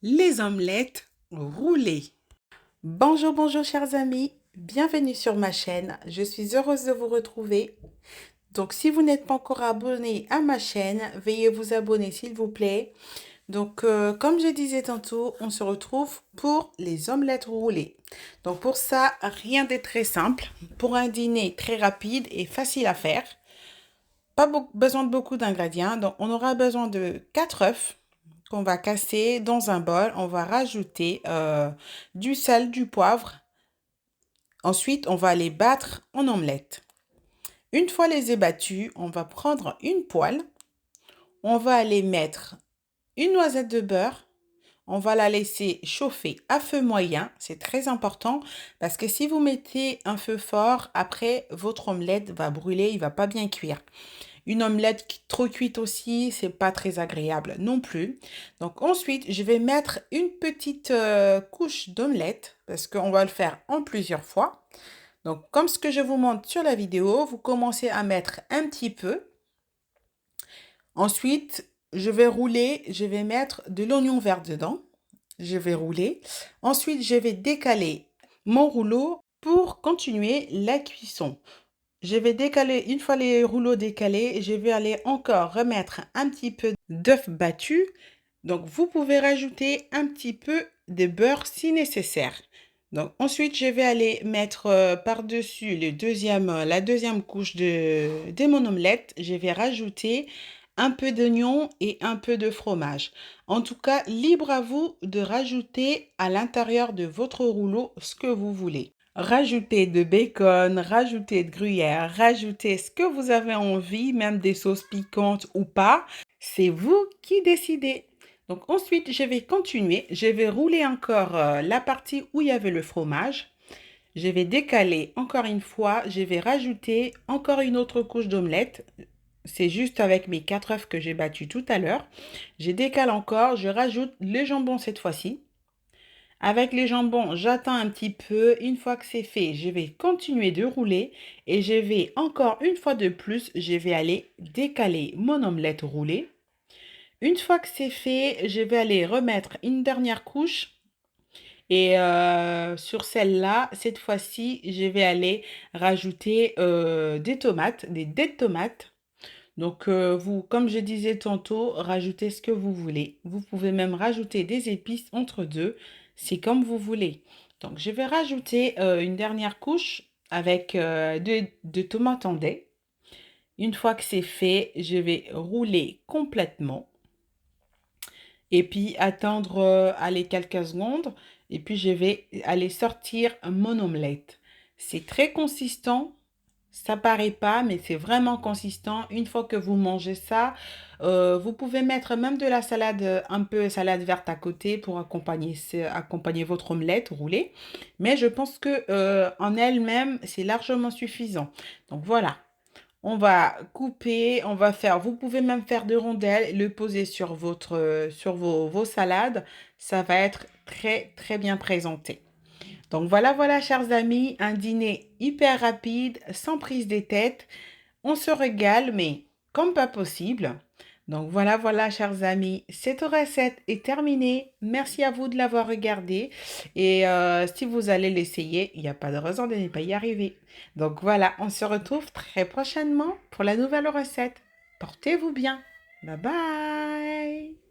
Les omelettes roulées. Bonjour, bonjour chers amis, bienvenue sur ma chaîne. Je suis heureuse de vous retrouver. Donc si vous n'êtes pas encore abonné à ma chaîne, veuillez vous abonner s'il vous plaît. Donc comme je disais tantôt, on se retrouve pour les omelettes roulées. Donc pour ça, rien de très simple. Pour un dîner très rapide et facile à faire. Pas besoin de beaucoup d'ingrédients. Donc on aura besoin de 4 œufs qu'on va casser dans un bol. On va rajouter du sel, du poivre. Ensuite, on va les battre en omelette. Une fois les œufs battus, on va prendre une poêle. On va aller mettre une noisette de beurre. On va la laisser chauffer à feu moyen. C'est très important parce que si vous mettez un feu fort, après, votre omelette va brûler, il va pas bien cuire. Une omelette trop cuite aussi, c'est pas très agréable non plus. Donc ensuite, je vais mettre une petite couche d'omelette parce qu'on va le faire en plusieurs fois. Donc comme ce que je vous montre sur la vidéo, vous commencez à mettre un petit peu. Ensuite, je vais rouler, je vais mettre de l'oignon vert dedans. Je vais rouler. Ensuite, je vais décaler mon rouleau pour continuer la cuisson. Je vais décaler, une fois les rouleaux décalés, je vais aller encore remettre un petit peu d'œuf battu. Donc, vous pouvez rajouter un petit peu de beurre si nécessaire. Donc, ensuite, je vais aller mettre par-dessus la deuxième couche de mon omelette. Je vais rajouter un peu d'oignon et un peu de fromage. En tout cas, libre à vous de rajouter à l'intérieur de votre rouleau ce que vous voulez. Rajoutez de bacon, rajoutez de gruyère, rajoutez ce que vous avez envie, même des sauces piquantes ou pas. C'est vous qui décidez. Donc ensuite, je vais continuer. Je vais rouler encore la partie où il y avait le fromage. Je vais décaler encore une fois. Je vais rajouter encore une autre couche d'omelette. C'est juste avec mes 4 œufs que j'ai battus tout à l'heure. Je décale encore. Je rajoute le jambon cette fois-ci. Avec les jambons, j'attends un petit peu. Une fois que c'est fait, je vais continuer de rouler et je vais encore une fois de plus, je vais aller décaler mon omelette roulée. Une fois que c'est fait, je vais aller remettre une dernière couche et sur celle-là, cette fois-ci, je vais aller rajouter des tomates, des dés de tomates. Donc, vous, comme je disais tantôt, rajoutez ce que vous voulez. Vous pouvez même rajouter des épices entre deux. C'est comme vous voulez. Donc, je vais rajouter une dernière couche avec de tomates en dés. Une fois que c'est fait, je vais rouler complètement. Et puis, attendre aller quelques secondes. Et puis, je vais aller sortir mon omelette. C'est très consistant. Ça paraît pas, mais c'est vraiment consistant. Une fois que vous mangez ça, vous pouvez mettre même de la salade, un peu salade verte à côté pour accompagner votre omelette roulée. Mais je pense que en elle-même, c'est largement suffisant. Donc voilà. On va couper, on va faire, vous pouvez même faire de rondelles, le poser sur sur vos salades. Ça va être très, très bien présenté. Donc voilà, voilà, chers amis, un dîner hyper rapide, sans prise des têtes. On se régale, mais comme pas possible. Donc voilà, voilà, chers amis, cette recette est terminée. Merci à vous de l'avoir regardée. Et si vous allez l'essayer, il n'y a pas de raison de ne pas y arriver. Donc voilà, on se retrouve très prochainement pour la nouvelle recette. Portez-vous bien. Bye bye.